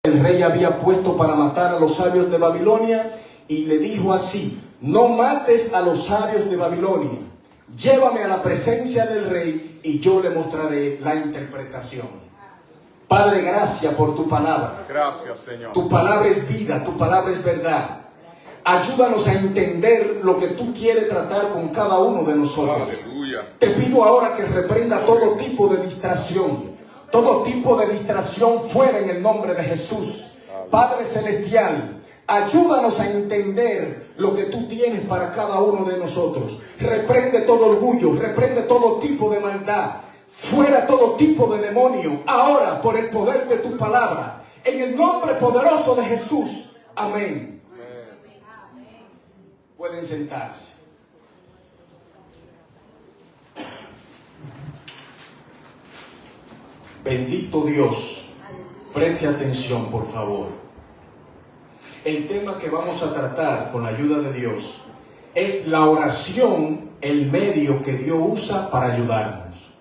El rey había puesto para matar a los sabios de Babilonia y le dijo así: no mates a los sabios de Babilonia, llévame a la presencia del rey y yo le mostraré la interpretación. Padre, gracias por tu palabra. Gracias, Señor. Tu palabra es vida, tu palabra es verdad. Ayúdanos a entender lo que tú quieres tratar con cada uno de nosotros. Aleluya. Te pido ahora que reprenda todo tipo de distracción. Todo tipo de distracción fuera en el nombre de Jesús. Padre Celestial, ayúdanos a entender lo que tú tienes para cada uno de nosotros. Reprende todo orgullo, reprende todo tipo de maldad. Fuera todo tipo de demonio. Ahora, por el poder de tu palabra. En el nombre poderoso de Jesús. Amén. Pueden sentarse. Bendito Dios. Preste atención, por favor. El tema que vamos a tratar con la ayuda de Dios es la oración, el medio que Dios usa para ayudarnos.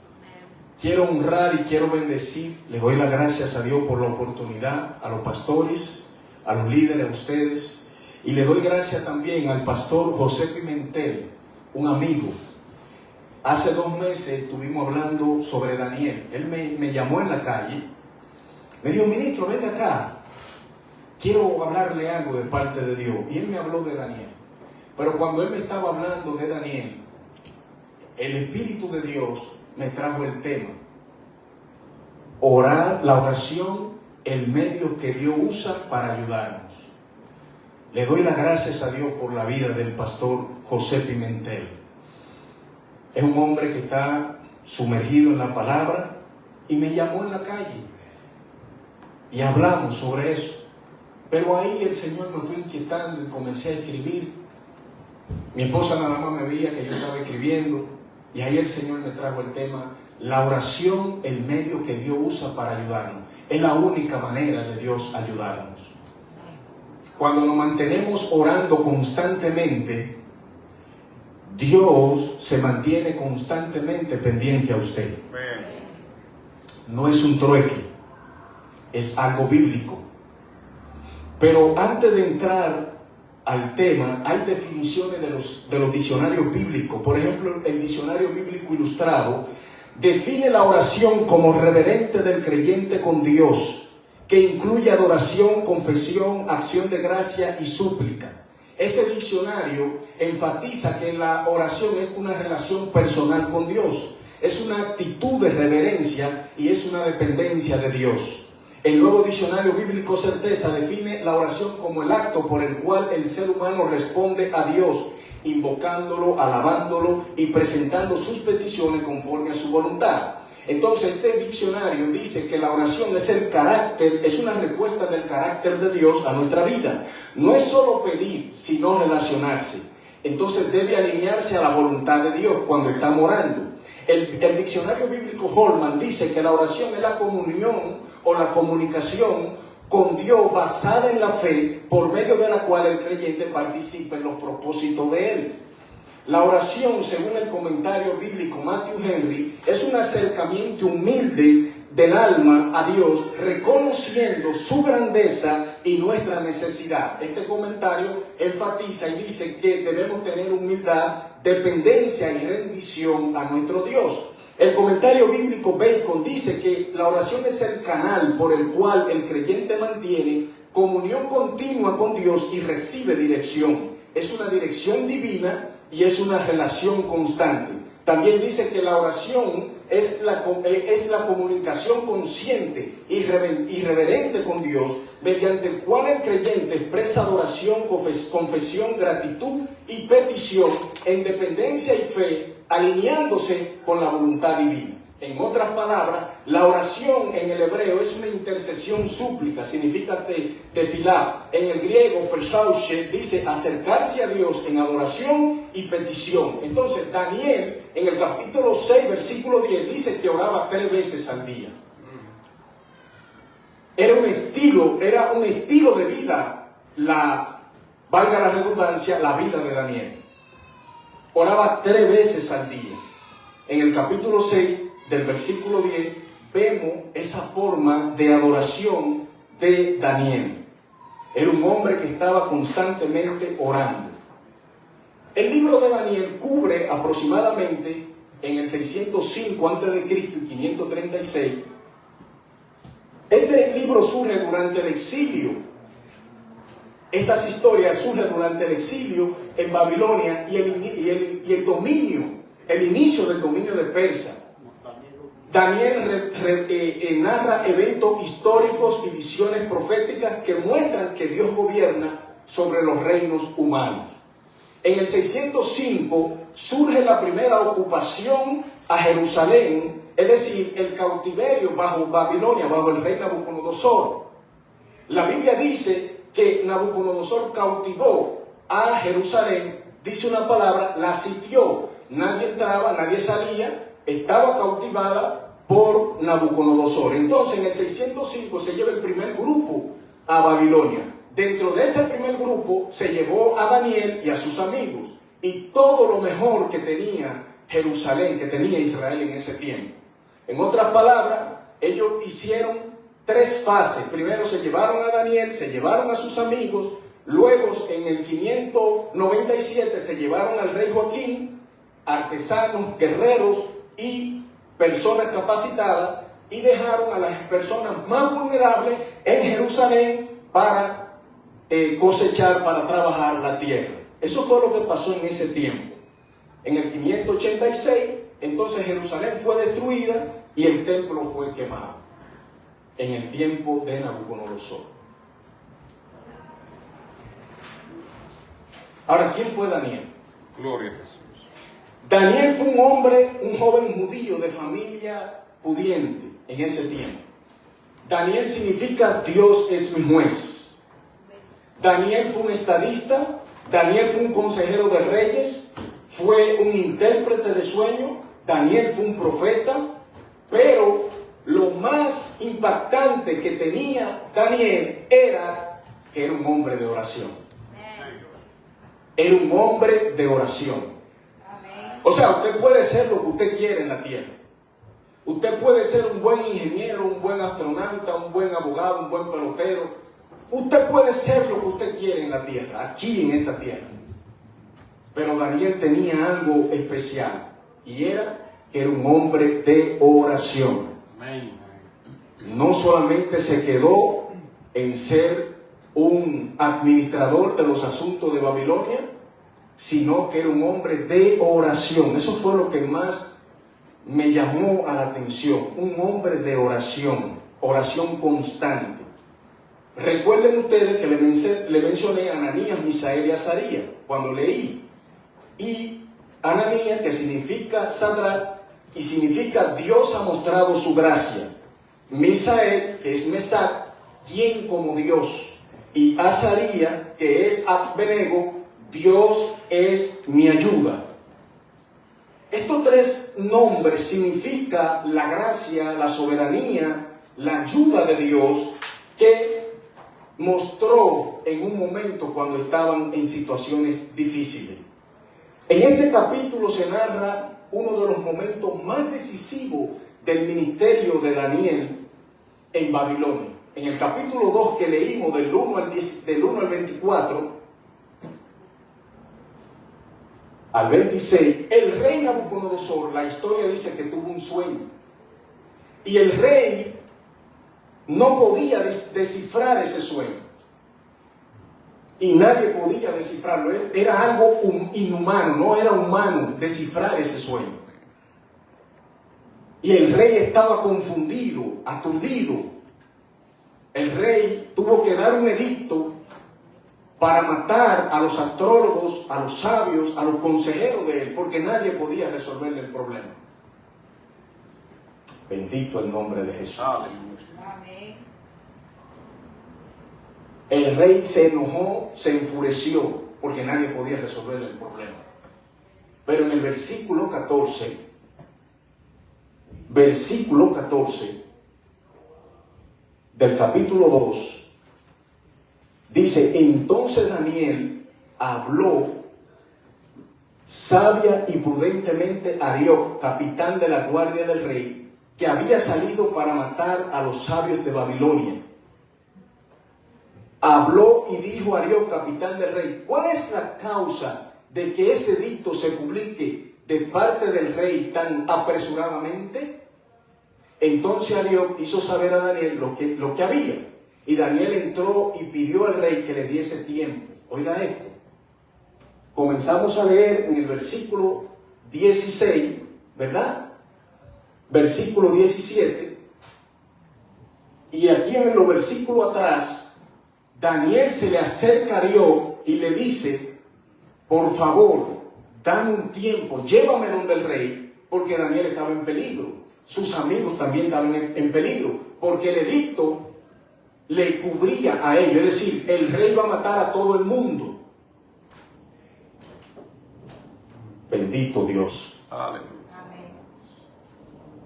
Quiero honrar y quiero bendecir. Les doy las gracias a Dios por la oportunidad, a los pastores, a los líderes, a ustedes. Y le doy gracias también al pastor José Pimentel, un amigo. Hace 2 meses estuvimos hablando sobre Daniel. Él me llamó en la calle. Me dijo: ministro, venga acá. Quiero hablarle algo de parte de Dios. Y él me habló de Daniel. Pero cuando él me estaba hablando de Daniel, el Espíritu de Dios me trajo el tema. Orar, la oración, el medio que Dios usa para ayudarnos. Le doy las gracias a Dios por la vida del pastor José Pimentel. Es un hombre que está sumergido en la palabra y me llamó en la calle y hablamos sobre eso. Pero ahí el Señor me fue inquietando y comencé a escribir. Mi esposa nada más me veía que yo estaba escribiendo y ahí el Señor me trajo el tema: la oración, el medio que Dios usa para ayudarnos. Es la única manera de Dios ayudarnos. Cuando nos mantenemos orando constantemente, Dios se mantiene constantemente pendiente a usted. No es un trueque, es algo bíblico. Pero antes de entrar al tema, hay definiciones de los diccionarios bíblicos. Por ejemplo, el diccionario bíblico ilustrado define la oración como reverente del creyente con Dios, que incluye adoración, confesión, acción de gracia y súplica. Este diccionario enfatiza que la oración es una relación personal con Dios, es una actitud de reverencia y es una dependencia de Dios. El Nuevo Diccionario Bíblico Certeza define la oración como el acto por el cual el ser humano responde a Dios, invocándolo, alabándolo y presentando sus peticiones conforme a su voluntad. Entonces este diccionario dice que la oración es el carácter, es una respuesta del carácter de Dios a nuestra vida. No es solo pedir, sino relacionarse. Entonces debe alinearse a la voluntad de Dios cuando estamos orando. El diccionario bíblico Holman dice que la oración es la comunión o la comunicación con Dios basada en la fe, por medio de la cual el creyente participa en los propósitos de Él. La oración, según el comentario bíblico Matthew Henry, es un acercamiento humilde del alma a Dios, reconociendo su grandeza y nuestra necesidad. Este comentario enfatiza y dice que debemos tener humildad, dependencia y rendición a nuestro Dios. El comentario bíblico Bacon dice que la oración es el canal por el cual el creyente mantiene comunión continua con Dios y recibe dirección. Es una dirección divina y es una relación constante. También dice que la oración es la comunicación consciente y reverente con Dios, mediante el cual el creyente expresa adoración, confesión, gratitud y petición en dependencia y fe, alineándose con la voluntad divina. En otras palabras, la oración en el hebreo es una intercesión súplica, significa tefilá. En el griego, persauche, dice acercarse a Dios en adoración y petición. Entonces, Daniel, en el capítulo 6, versículo 10, dice que oraba 3 veces al día. Era un estilo de vida, valga la redundancia, la vida de Daniel. Oraba 3 veces al día. En el capítulo 6, del versículo 10, vemos esa forma de adoración de Daniel. Era un hombre que estaba constantemente orando. El libro de Daniel cubre aproximadamente en el 605 a.C. y 536. Este libro surge durante el exilio. Estas historias surgen durante el exilio en Babilonia y el dominio, el inicio del dominio de Persia. Daniel narra eventos históricos y visiones proféticas que muestran que Dios gobierna sobre los reinos humanos. En el 605 surge la primera ocupación a Jerusalén, es decir, el cautiverio bajo Babilonia, bajo el rey Nabucodonosor. La Biblia dice que Nabucodonosor cautivó a Jerusalén, dice una palabra, la sitió. Nadie entraba, nadie salía, estaba cautivada por Nabucodonosor. Entonces en el 605 se lleva el primer grupo a Babilonia. Dentro de ese primer grupo se llevó a Daniel y a sus amigos y todo lo mejor que tenía Jerusalén, que tenía Israel en ese tiempo. En otras palabras, ellos hicieron 3 fases. Primero se llevaron a Daniel, se llevaron a sus amigos, luego en el 597 se llevaron al rey Joaquín, artesanos, guerreros y personas capacitadas, y dejaron a las personas más vulnerables en Jerusalén para cosechar, para trabajar la tierra. Eso fue lo que pasó en ese tiempo. En el 586, entonces Jerusalén fue destruida y el templo fue quemado. En el tiempo de Nabucodonosor. Ahora, ¿quién fue Daniel? Gloria a Jesús. Daniel fue un hombre, un joven judío de familia pudiente en ese tiempo. Daniel significa Dios es mi juez. Daniel fue un estadista, Daniel fue un consejero de reyes, fue un intérprete de sueños, Daniel fue un profeta, pero lo más impactante que tenía Daniel era que era un hombre de oración. Era un hombre de oración. O sea, usted puede ser lo que usted quiere en la tierra. Usted puede ser un buen ingeniero, un buen astronauta, un buen abogado, un buen pelotero. Usted puede ser lo que usted quiere en la tierra, aquí en esta tierra. Pero Daniel tenía algo especial y era que era un hombre de oración. No solamente se quedó en ser un administrador de los asuntos de Babilonia, sino que era un hombre de oración. Eso fue lo que más me llamó a la atención. Un hombre de oración, oración constante. Recuerden ustedes que le mencioné a Ananías, Misael y Azarías cuando leí. Y Ananías, que significa Sadrach y significa Dios ha mostrado su gracia. Misael, que es Mesac, quien como Dios. Y Azarías, que es Abednego, Dios es mi ayuda. Estos 3 nombres significan la gracia, la soberanía, la ayuda de Dios que mostró en un momento cuando estaban en situaciones difíciles. En este capítulo se narra uno de los momentos más decisivos del ministerio de Daniel en Babilonia. En el capítulo 2 que leímos del 1 al 24 al 26, el rey Nabucodonosor, la historia dice que tuvo un sueño. Y el rey no podía descifrar ese sueño. Y nadie podía descifrarlo. Era algo inhumano, no era humano descifrar ese sueño. Y el rey estaba confundido, aturdido. El rey tuvo que dar un edicto para matar a los astrólogos, a los sabios, a los consejeros de él, porque nadie podía resolverle el problema. Bendito el nombre de Jesús. Amén. El rey se enojó, se enfureció, porque nadie podía resolverle el problema. Pero en el versículo 14, del capítulo 2, dice, entonces Daniel habló sabia y prudentemente a Arioc, capitán de la guardia del rey, que había salido para matar a los sabios de Babilonia. habló y dijo a Arioc, capitán del rey: ¿cuál es la causa de que ese edicto se publique de parte del rey tan apresuradamente? Entonces Arioc hizo saber a Daniel lo que había. Y Daniel entró y pidió al rey que le diese tiempo. Oiga esto. Comenzamos a leer en el versículo 16, ¿verdad? Versículo 17. Y aquí en los versículos atrás, Daniel se le acerca a Arioc y le dice: por favor, dame un tiempo, llévame donde el rey, porque Daniel estaba en peligro. Sus amigos también estaban en peligro, porque el edicto le cubría a ellos, es decir, el rey va a matar a todo el mundo. Bendito Dios. Amén.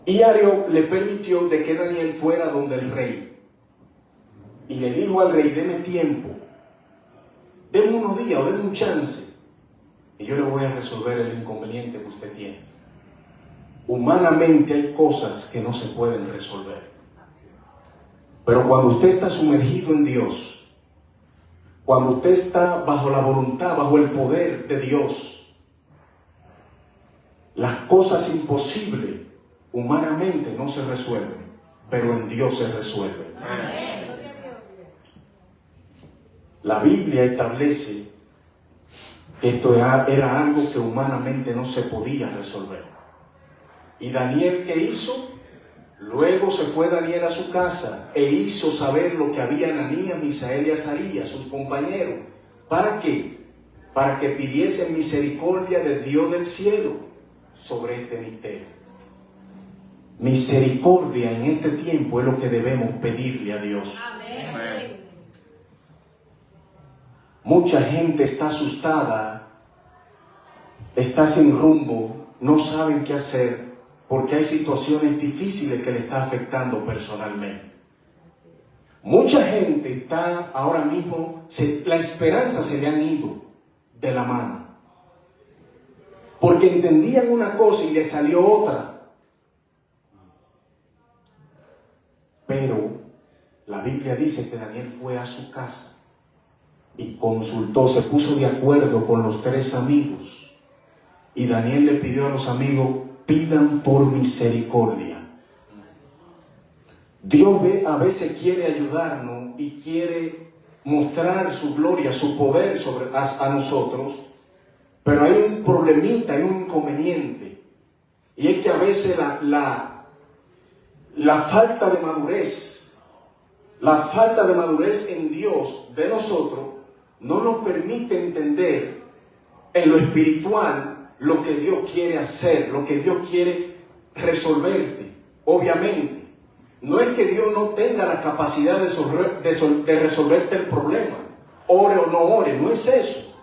Y Arioc le permitió de que Daniel fuera donde el rey. Y le dijo al rey: deme tiempo, denme unos días o denme un chance, y yo le voy a resolver el inconveniente que usted tiene. Humanamente hay cosas que no se pueden resolver. Pero cuando usted está sumergido en Dios, cuando usted está bajo la voluntad, bajo el poder de Dios, las cosas imposibles humanamente no se resuelven, pero en Dios se resuelven. Amén. La Biblia establece que esto era algo que humanamente no se podía resolver. ¿Y Daniel qué hizo? Luego se fue Daniel a su casa e hizo saber lo que había Ananías, Misael y Azarías, sus compañeros. ¿Para qué? Para que pidiesen misericordia de Dios del cielo sobre este misterio. Misericordia en este tiempo es lo que debemos pedirle a Dios. Amén. Mucha gente está asustada, está sin rumbo, no saben qué hacer, porque hay situaciones difíciles que le está afectando personalmente. Mucha gente está ahora mismo, la esperanza se le han ido de la mano, porque entendían una cosa y le salió otra. Pero la Biblia dice que Daniel fue a su casa y consultó, se puso de acuerdo con los 3 amigos, y Daniel le pidió a los amigos: pidan por misericordia. Dios a veces quiere ayudarnos y quiere mostrar su gloria, su poder sobre a nosotros, pero hay un problemita, hay un inconveniente, y es que a veces la falta de madurez, en Dios de nosotros no nos permite entender en lo espiritual lo que Dios quiere hacer, lo que Dios quiere resolverte. Obviamente, no es que Dios no tenga la capacidad de resolverte el problema, ore o no ore, no es eso.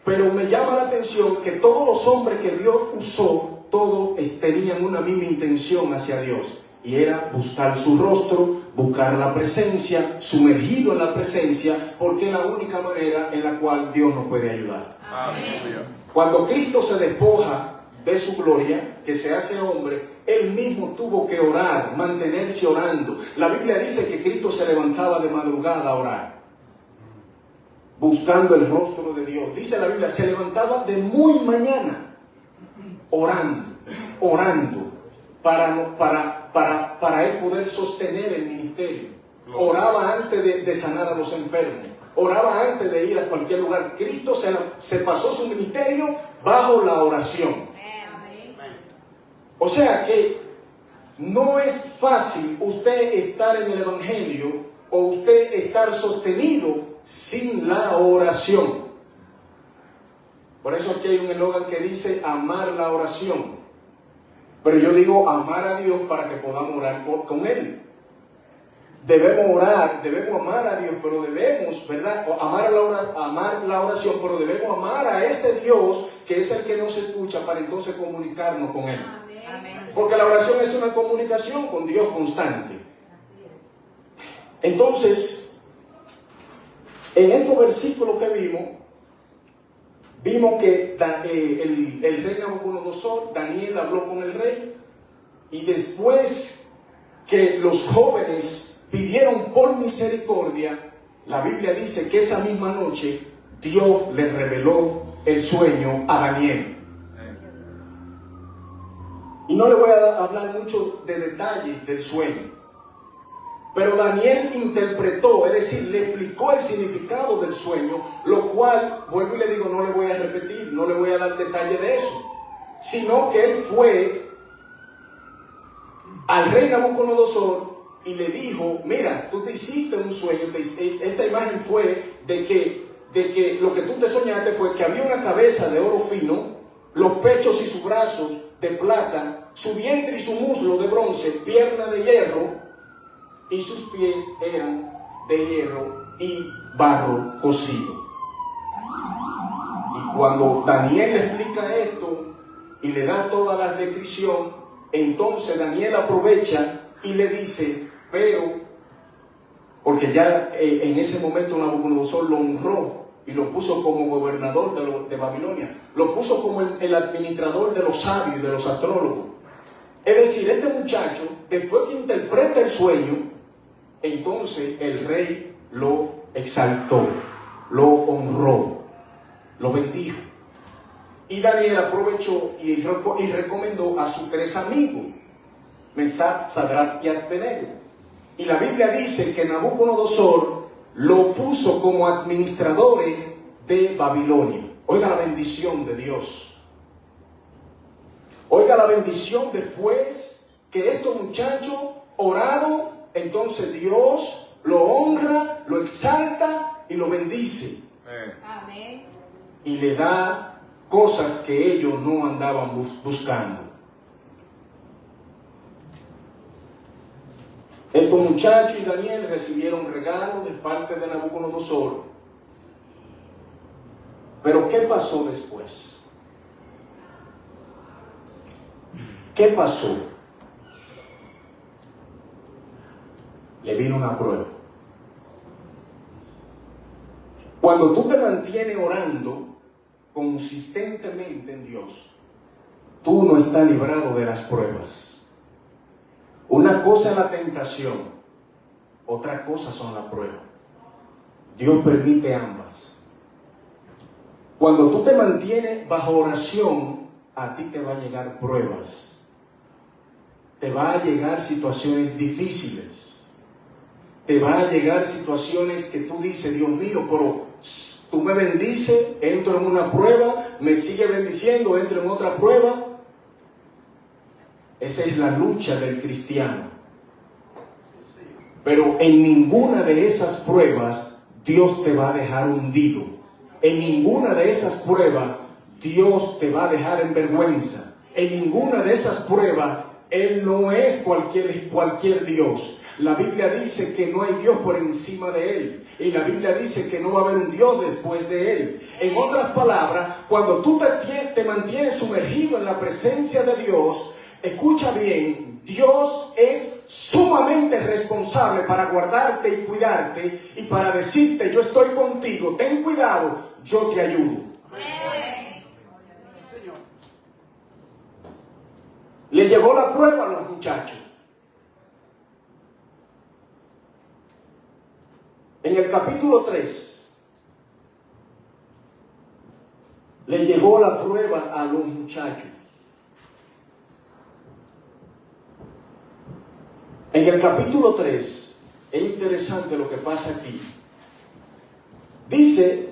Pero me llama la atención que todos los hombres que Dios usó, todos tenían una misma intención hacia Dios, y era buscar su rostro, buscar la presencia, sumergido en la presencia, porque es la única manera en la cual Dios nos puede ayudar. Amén. Cuando Cristo se despoja de su gloria, que se hace hombre, Él mismo tuvo que orar, mantenerse orando. La Biblia dice que Cristo se levantaba de madrugada a orar, buscando el rostro de Dios. Dice la Biblia, se levantaba de muy mañana, orando, para Él poder sostener el ministerio. Oraba antes de sanar a los enfermos. Oraba antes de ir a cualquier lugar. Cristo se pasó su ministerio bajo la oración. O sea que no es fácil usted estar en el Evangelio o usted estar sostenido sin la oración. Por eso aquí hay un eslogan que dice amar la oración. Pero yo digo amar a Dios para que podamos orar con Él. Debemos orar, debemos amar a Dios, pero debemos, ¿verdad? Amar la oración, pero debemos amar a ese Dios que es el que nos escucha para entonces comunicarnos con Él. Amén. Porque la oración es una comunicación con Dios constante. Entonces, en estos versículos que vimos que el rey Nabucodonosor, Daniel habló con el rey, y después que los jóvenes pidieron por misericordia, la Biblia dice que esa misma noche Dios le reveló el sueño a Daniel. Y no le voy a hablar mucho de detalles del sueño, pero Daniel interpretó, es decir, le explicó el significado del sueño, lo cual, vuelvo y le digo, no le voy a repetir, no le voy a dar detalle de eso, sino que él fue al rey Nabucodonosor y le dijo: mira, tú te hiciste un sueño, esta imagen fue de que lo que tú te soñaste fue que había una cabeza de oro fino, los pechos y sus brazos de plata, su vientre y su muslo de bronce, pierna de hierro, y sus pies eran de hierro y barro cocido. Y cuando Daniel le explica esto y le da toda la descripción, entonces Daniel aprovecha y le dice: pero, porque ya en ese momento Nabucodonosor lo honró y lo puso como gobernador de Babilonia, lo puso como el administrador de los sabios y de los astrólogos. Es decir, este muchacho, después que interpreta el sueño, entonces el rey lo exaltó, lo honró, lo bendijo. Y Daniel aprovechó y recomendó a sus 3 amigos, Mesac, Sadrach y Abednego. Y la Biblia dice que Nabucodonosor lo puso como administradores de Babilonia. Oiga la bendición de Dios. Oiga la bendición después que estos muchachos oraron. Entonces Dios lo honra, lo exalta y lo bendice. Amén. Y le da cosas que ellos no andaban buscando. Estos muchachos y Daniel recibieron regalos de parte de Nabucodonosor. Pero ¿qué pasó después? ¿Qué pasó? Le vino una prueba. Cuando tú te mantienes orando consistentemente en Dios, tú no estás librado de las pruebas. Una cosa es la tentación, otra cosa son las pruebas. Dios permite ambas. Cuando tú te mantienes bajo oración, a ti te va a llegar pruebas. Te va a llegar situaciones difíciles. Te va a llegar situaciones que tú dices: Dios mío, pero tú me bendices, entro en una prueba, me sigue bendiciendo, entro en otra prueba. Esa es la lucha del cristiano. Pero en ninguna de esas pruebas Dios te va a dejar hundido. En ninguna de esas pruebas Dios te va a dejar en vergüenza. En ninguna de esas pruebas Él no es cualquier Dios. La Biblia dice que no hay Dios por encima de Él. Y la Biblia dice que no va a haber un Dios después de Él. En otras palabras, cuando tú te mantienes sumergido en la presencia de Dios, escucha bien, Dios es sumamente responsable para guardarte y cuidarte y para decirte: yo estoy contigo, ten cuidado, yo te ayudo. Le llegó la prueba a los muchachos. En el capítulo 3, le llegó la prueba a los muchachos. En el capítulo 3, es interesante lo que pasa aquí. Dice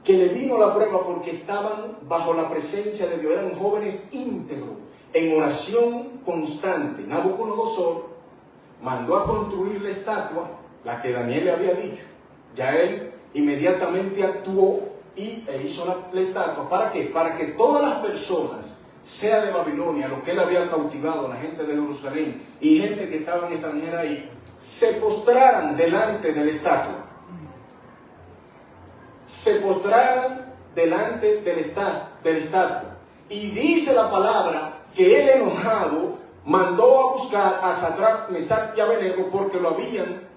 que le vino la prueba porque estaban bajo la presencia de Dios, eran jóvenes íntegros, en oración constante. Nabucodonosor mandó a construir la estatua, la que Daniel le había dicho. Ya él inmediatamente actuó y hizo la estatua. ¿Para qué? Para que todas las personas, sea de Babilonia, lo que él había cautivado, la gente de Jerusalén y gente que estaba extranjera ahí, se postraran delante de la estatua. Se postraran delante de la estatua. Y dice la palabra que él, enojado, mandó a buscar a Sadrach, Mesac y Abednego porque lo habían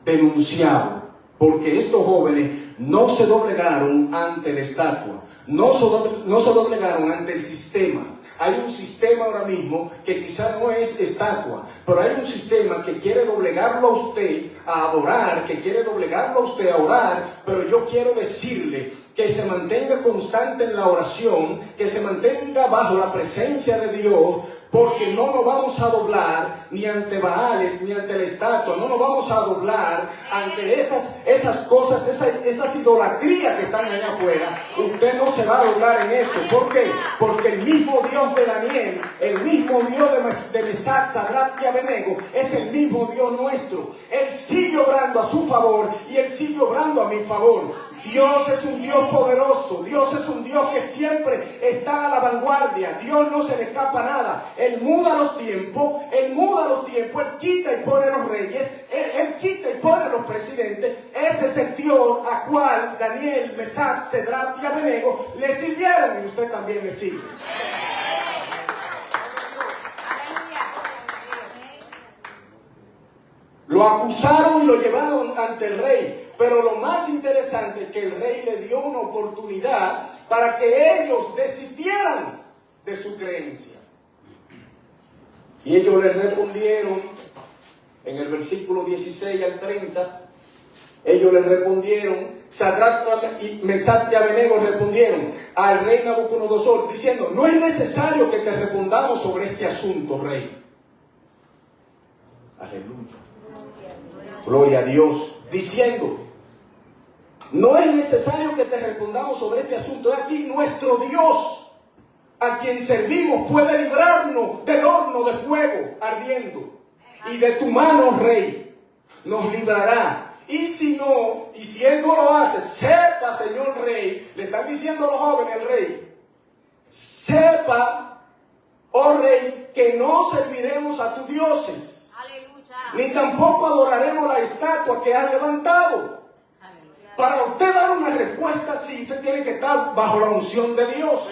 denunciado. porque estos jóvenes no se doblegaron ante la estatua, no se doblegaron ante el sistema. Hay un sistema ahora mismo que quizá no es estatua, pero hay un sistema que quiere doblegarlo a usted a adorar, que quiere doblegarlo a usted a orar, pero yo quiero decirle que se mantenga constante en la oración, que se mantenga bajo la presencia de Dios, porque no nos vamos a doblar ni ante Baales, ni ante la estatua, no nos vamos a doblar ante esas cosas, esas idolatrías que están allá afuera. Usted no se va a doblar en eso. ¿Por qué? Porque el mismo Dios de Daniel, el mismo Dios de Mesac, Sadrach y Abednego, es el mismo Dios nuestro. Él sigue obrando a su favor y Él sigue obrando a mi favor. Dios es un Dios poderoso, Dios es un Dios que siempre está a la vanguardia, Dios no se le escapa nada. Él muda los tiempos, Él quita y pone los reyes, Él quita y pone los presidentes. Ese es el Dios a cual Daniel, Mesac, Sadrach y Abednego le sirvieron, y usted también le sirve. Lo acusaron y lo llevaron ante el rey. Pero lo más interesante es que el rey le dio una oportunidad para que ellos desistieran de su creencia. Y ellos le respondieron, en el versículo 16 al 30, ellos le respondieron, Sadrach y Mesac y Abednego respondieron al rey Nabucodonosor, diciendo: no es necesario que te respondamos sobre este asunto, rey. Aleluya. Gloria a Dios. Diciendo: no es necesario que te respondamos sobre este asunto. Es aquí nuestro Dios, a quien servimos, puede librarnos del horno de fuego ardiendo. Y de tu mano, rey, nos librará. Y si no, y si Él no lo hace, sepa, señor rey, le están diciendo a los jóvenes el rey, sepa, oh rey, que no serviremos a tus dioses. Aleluya. Ni tampoco adoraremos la estatua que has levantado. Para usted dar una respuesta así, usted tiene que estar bajo la unción de Dios.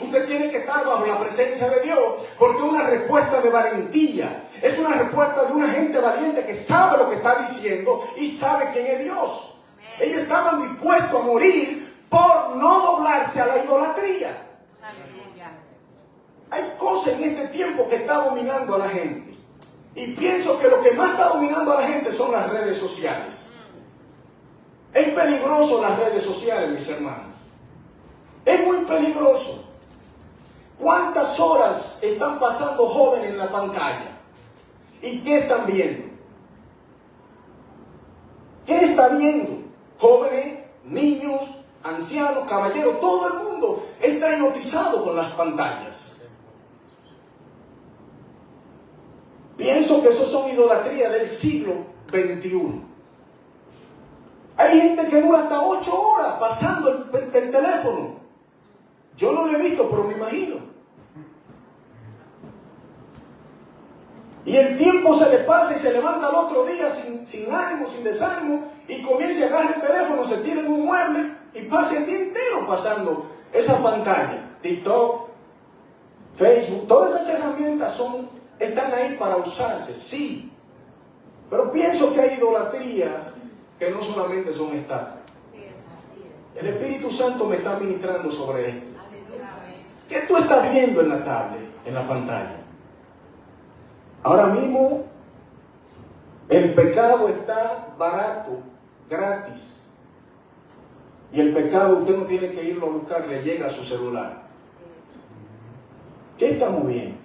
Usted tiene que estar bajo la presencia de Dios, porque es una respuesta de valentía. Es una respuesta de una gente valiente que sabe lo que está diciendo y sabe quién es Dios. Ellos estaban dispuestos a morir por no doblarse a la idolatría. Hay cosas en este tiempo que está dominando a la gente. Y pienso que lo que más está dominando a la gente son las redes sociales. Es peligroso las redes sociales, mis hermanos. Es muy peligroso. ¿Cuántas horas están pasando jóvenes en la pantalla? ¿Y qué están viendo? ¿Qué está viendo? Jóvenes, niños, ancianos, caballeros, todo el mundo está hipnotizado con las pantallas. Pienso que eso son idolatrías del siglo XXI. Hay gente que dura hasta 8 horas pasando el teléfono. Yo no lo he visto, pero me imagino. Y el tiempo se le pasa y se levanta al otro día sin ánimo, sin desánimo, y comienza a agarrar el teléfono, se tira en un mueble y pasa el día entero pasando esa pantalla. TikTok, Facebook, todas esas herramientas están ahí para usarse, sí. Pero pienso que hay idolatría que no solamente son estatuas. El Espíritu Santo me está ministrando sobre esto. ¿Qué tú estás viendo en la tablet, en la pantalla? Ahora mismo el pecado está barato, gratis. Y el pecado usted no tiene que irlo a buscar, le llega a su celular. ¿Qué estamos viendo?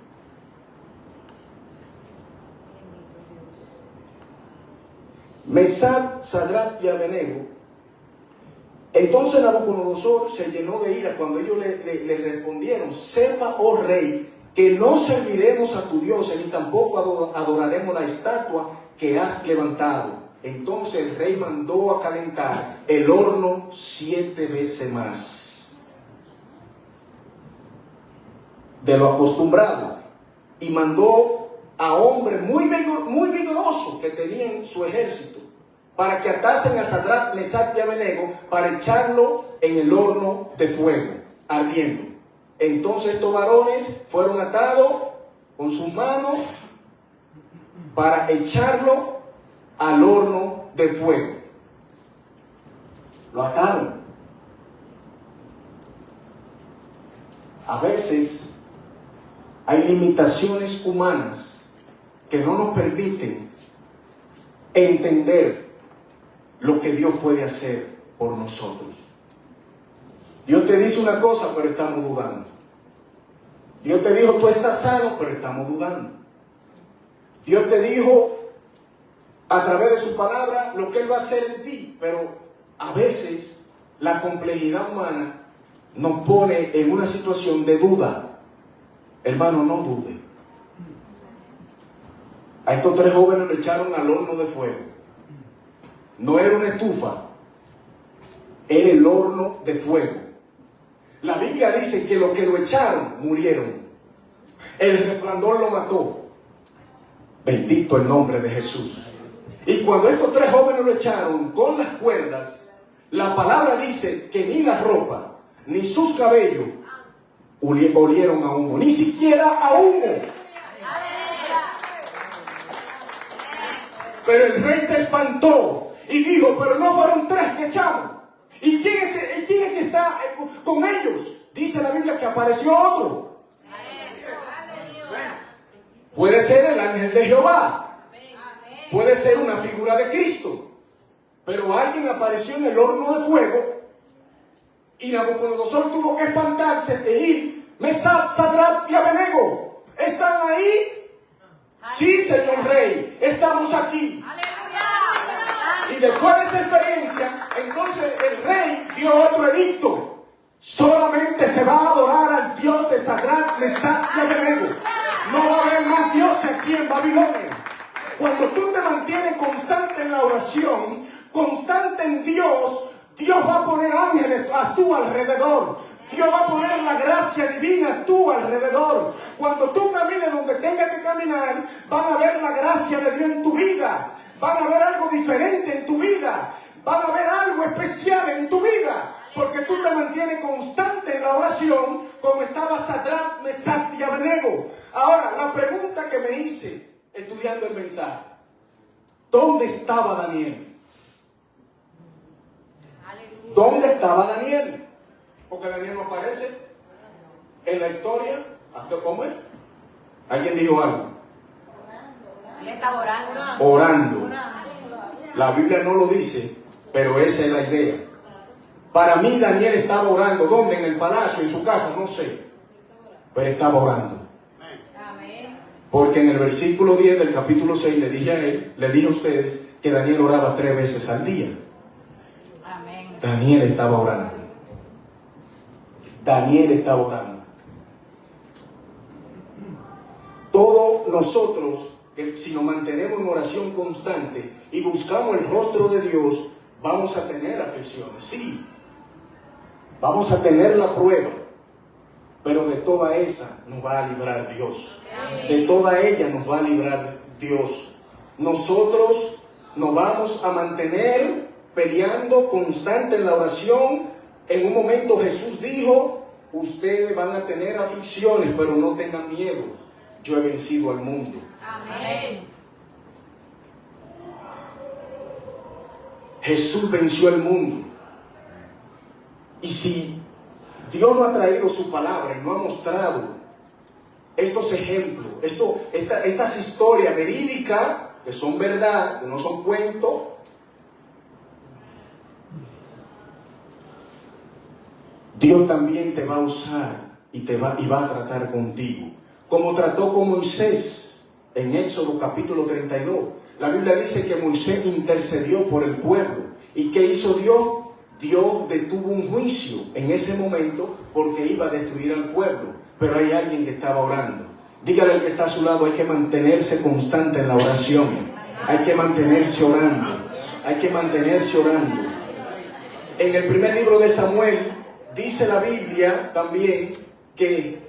Mesac, Sadrach y Abednego. Entonces Nabucodonosor se llenó de ira cuando ellos le respondieron: sepa, oh rey, que no serviremos a tu Dios, ni tampoco adoraremos la estatua que has levantado. Entonces el rey mandó a calentar el horno 7 veces más de lo acostumbrado, y mandó a hombres muy vigorosos que tenían su ejército para que atasen a Sadrach, Mesac y Abednego para echarlo en el horno de fuego ardiendo. Entonces estos varones fueron atados con sus manos para echarlo al horno de fuego. lo ataron. A veces hay limitaciones humanas que no nos permiten entender lo que Dios puede hacer por nosotros. Dios te dice una cosa, pero estamos dudando. Dios te dijo, tú estás sano, pero estamos dudando. Dios te dijo a través de su palabra lo que Él va a hacer en ti, pero a veces la complejidad humana nos pone en una situación de duda. Hermano, no dude. A estos 3 jóvenes lo echaron al horno de fuego. No era una estufa, era el horno de fuego. La Biblia dice que los que lo echaron murieron. El resplandor lo mató. Bendito el nombre de Jesús. Y cuando estos 3 jóvenes lo echaron con las cuerdas, la palabra dice que ni la ropa, ni sus cabellos olieron a humo, ni siquiera a humo. Pero el rey se espantó y dijo, pero no fueron 3 que echamos. ¿Y quién es que está con ellos? Dice la Biblia que apareció otro. Puede ser el ángel de Jehová. Puede ser una figura de Cristo. Pero alguien apareció en el horno de fuego y Nabucodonosor tuvo que espantarse e ir. Mesach, Sadrach y Abednego, ¿están ahí? Sí, señor rey, estamos aquí. Y después de esa experiencia, entonces el rey dio otro edicto. Solamente se va a adorar al Dios de Sadrach, Mesach y Abednego. No va a haber más dioses aquí en Babilonia. Cuando tú te mantienes constante en la oración, constante en Dios, Dios va a poner ángeles a tu alrededor. Dios va a poner la gracia divina a tu alrededor. Cuando tú camines donde tengas que caminar, van a ver la gracia de Dios en tu vida. Van a ver algo diferente en tu vida. Van a ver algo especial en tu vida. Porque tú te mantienes constante en la oración como estaba Sadrach, Mesach y Abednego. Ahora, la pregunta que me hice estudiando el mensaje: ¿dónde estaba Daniel? ¿Dónde estaba Daniel? Porque Daniel no aparece en la historia. ¿Cómo es? ¿Alguien dijo algo? Él estaba orando. Orando. La Biblia no lo dice, pero esa es la idea. Para mí Daniel estaba orando. ¿Dónde? En el palacio, en su casa, no sé. Pero estaba orando. Porque en el versículo 10 del capítulo 6 le dije a ustedes que Daniel oraba 3 veces al día. Amén. Daniel estaba orando. Daniel estaba orando. Todos nosotros, si nos mantenemos en oración constante y buscamos el rostro de Dios, vamos a tener aflicciones. Sí, vamos a tener la prueba, pero de toda esa nos va a librar Dios. De toda ella nos va a librar Dios. Nosotros nos vamos a mantener peleando constante en la oración. En un momento Jesús dijo: ustedes van a tener aflicciones, pero no tengan miedo. Yo he vencido al mundo. Amén. Jesús venció al mundo. Y si Dios no ha traído su palabra y no ha mostrado estos ejemplos, estas historias verídicas, que son verdad, que no son cuentos, Dios también te va a usar y va a tratar contigo, como trató con Moisés en Éxodo capítulo 32. La Biblia dice que Moisés intercedió por el pueblo. ¿Y qué hizo Dios? Dios detuvo un juicio en ese momento porque iba a destruir al pueblo. Pero hay alguien que estaba orando. Dígale al que está a su lado: hay que mantenerse constante en la oración. Hay que mantenerse orando. Hay que mantenerse orando. En el primer libro de Samuel dice la Biblia también que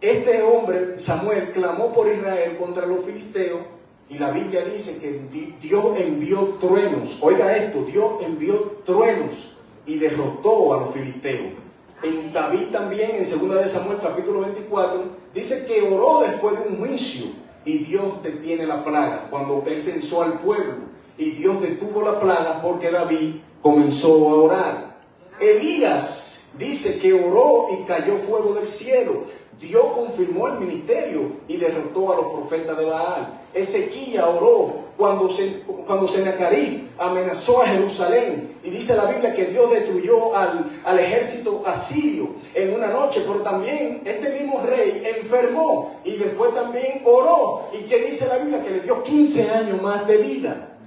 este hombre, Samuel, clamó por Israel contra los filisteos. Y la Biblia dice que Dios envió truenos. Oiga esto: Dios envió truenos y derrotó a los filisteos. En David también, en 2 de Samuel capítulo 24, dice que oró después de un juicio y Dios detiene la plaga cuando él censó al pueblo. Y Dios detuvo la plaga porque David comenzó a orar. Elías dice que oró y cayó fuego del cielo. Dios confirmó el ministerio y derrotó a los profetas de Baal. Ezequiel oró cuando Sennacherib amenazó a Jerusalén. Y dice la Biblia que Dios destruyó al ejército asirio en una noche. Pero también este mismo rey enfermó y después también oró. ¿Y qué dice la Biblia? Que le dio 15 años más de vida.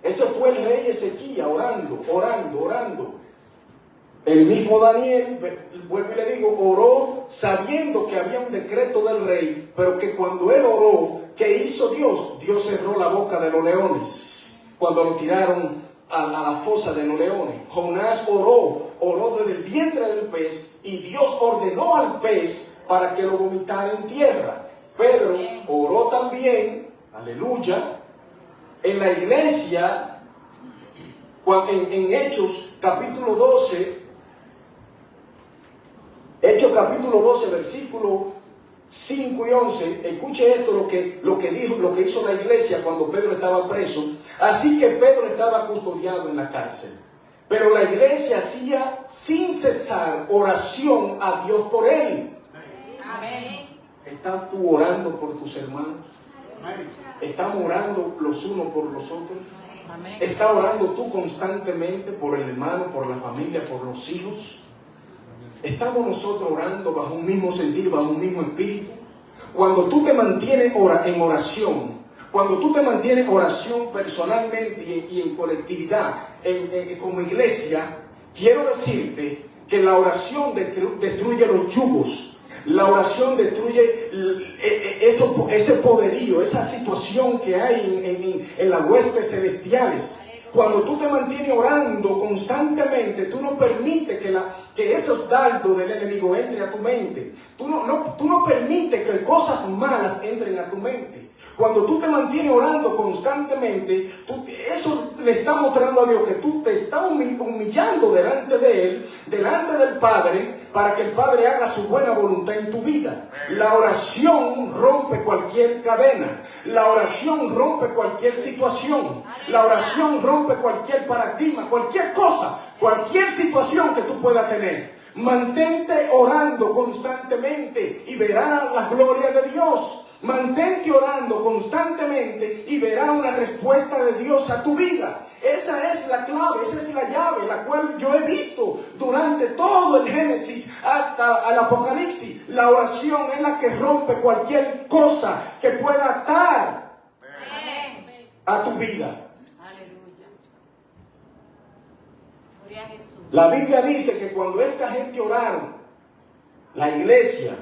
Ese fue el rey Ezequiel orando. El mismo Daniel, vuelvo y le digo, oró sabiendo que había un decreto del rey, pero que cuando él oró, ¿qué hizo Dios? Dios cerró la boca de los leones cuando lo tiraron a la fosa de los leones. Jonás oró desde el vientre del pez y Dios ordenó al pez para que lo vomitara en tierra. Pedro oró también, aleluya, en la iglesia, en Hechos capítulo 12, versículo 5 y 11, escuche esto, lo que hizo la iglesia cuando Pedro estaba preso. Así que Pedro estaba custodiado en la cárcel, pero la iglesia hacía sin cesar oración a Dios por él. Amén. ¿Estás tú orando por tus hermanos? ¿Estamos orando los unos por los otros? Amén. ¿Estás orando tú constantemente por el hermano, por la familia, por los hijos? ¿Estamos nosotros orando bajo un mismo sentir, bajo un mismo espíritu? Cuando tú te mantienes en oración, cuando tú te mantienes oración personalmente y en colectividad, como iglesia, quiero decirte que la oración destruye los yugos. La oración destruye ese poderío, esa situación que hay en las huestes celestiales. Cuando tú te mantienes orando constantemente, tú no permites que esos dardos del enemigo entren a tu mente. Tú no permites que cosas malas entren a tu mente. Cuando tú te mantienes orando constantemente, eso le está mostrando a Dios que tú te estás humillando delante de Él, delante del Padre, para que el Padre haga su buena voluntad en tu vida. La oración rompe cualquier cadena. La oración rompe cualquier situación. La oración rompe cualquier paradigma, cualquier cosa, cualquier situación que tú puedas tener. Mantente orando constantemente y verás la gloria de Dios. Mantente orando constantemente y verás una respuesta de Dios a tu vida. Esa es la clave, esa es la llave, la cual yo he visto durante todo el Génesis hasta el Apocalipsis. La oración es la que rompe cualquier cosa que pueda atar a tu vida. La Biblia dice que cuando esta gente oraron, la iglesia,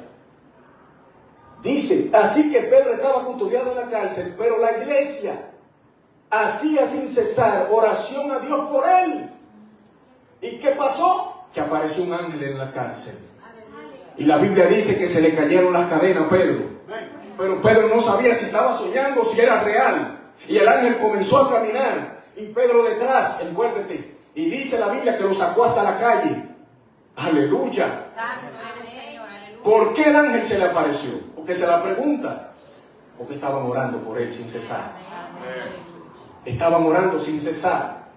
dice, así que Pedro estaba custodiado en la cárcel, pero la iglesia hacía sin cesar oración a Dios por él. ¿Y qué pasó? Que apareció un ángel en la cárcel. Y la Biblia dice que se le cayeron las cadenas a Pedro. Pero Pedro no sabía si estaba soñando o si era real. Y el ángel comenzó a caminar. Y Pedro detrás, envuélvete. Y dice la Biblia que lo sacó hasta la calle. Aleluya. ¿Por qué el ángel se le apareció? Porque se la pregunta. Porque estaban orando por él sin cesar. Estaban orando sin cesar.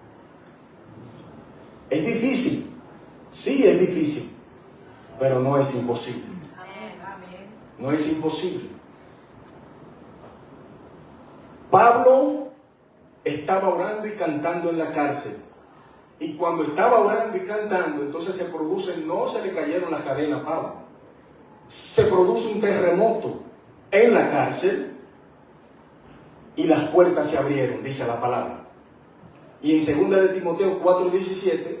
Es difícil. Sí, es difícil. Pero no es imposible. No es imposible. Pablo estaba orando y cantando en la cárcel. Y cuando estaba orando y cantando, entonces no se le cayeron las cadenas a Pablo. Se produce un terremoto en la cárcel y las puertas se abrieron, dice la palabra. Y en 2 de Timoteo 4:17,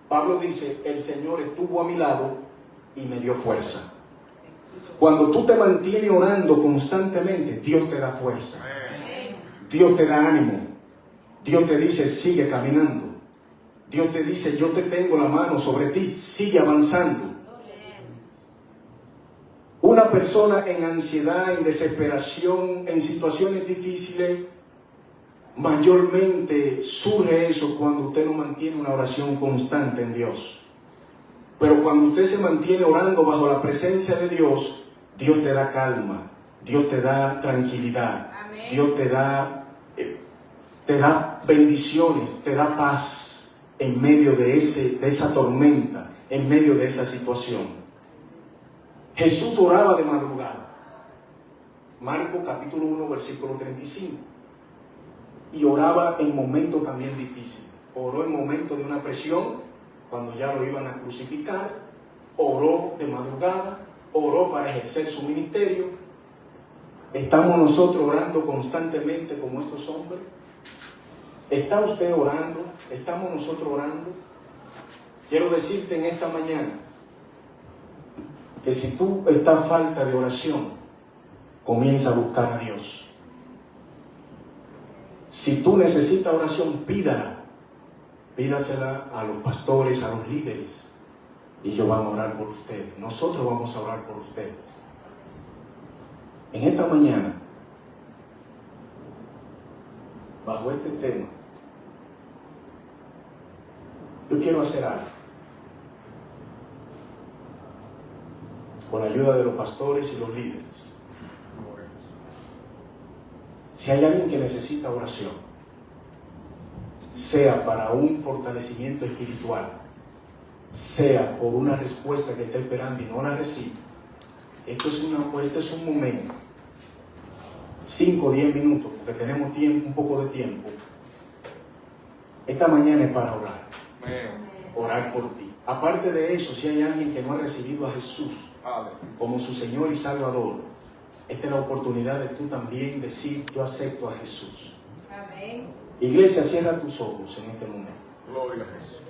Pablo dice, el Señor estuvo a mi lado y me dio fuerza. Cuando tú te mantienes orando constantemente, Dios te da fuerza. Dios te da ánimo. Dios te dice, sigue caminando. Dios te dice, yo te tengo la mano sobre ti, sigue avanzando. Una persona en ansiedad, en desesperación, en situaciones difíciles, mayormente surge eso cuando usted no mantiene una oración constante en Dios. Pero cuando usted se mantiene orando bajo la presencia de Dios, Dios te da calma, Dios te da tranquilidad, Dios te da bendiciones, te da paz. en medio de esa tormenta, en medio de esa situación. Jesús oraba de madrugada. Marcos capítulo 1, versículo 35. Y oraba en momentos también difíciles. Oró en momentos de una presión, cuando ya lo iban a crucificar. Oró de madrugada, oró para ejercer su ministerio. ¿Estamos nosotros orando constantemente como estos hombres? ¿Está usted orando? ¿Estamos nosotros orando? Quiero decirte en esta mañana que si tú estás falta de oración, comienza a buscar a Dios. Si tú necesitas oración, pídasela a los pastores, a los líderes, y ellos van a orar por ustedes. Nosotros vamos a orar por ustedes. En esta mañana, bajo este tema, yo quiero hacer algo. Con la ayuda de los pastores y los líderes. Si hay alguien que necesita oración, sea para un fortalecimiento espiritual, sea por una respuesta que está esperando y no la recibe, este es un momento, 5 o 10 minutos, porque tenemos tiempo, un poco de tiempo. Esta mañana es para orar. Orar por ti. Aparte de eso, si hay alguien que no ha recibido a Jesús como su Señor y Salvador, esta es la oportunidad de tú también decir: yo acepto a Jesús. Amén. Iglesia, cierra tus ojos en este momento. Gloria a Jesús.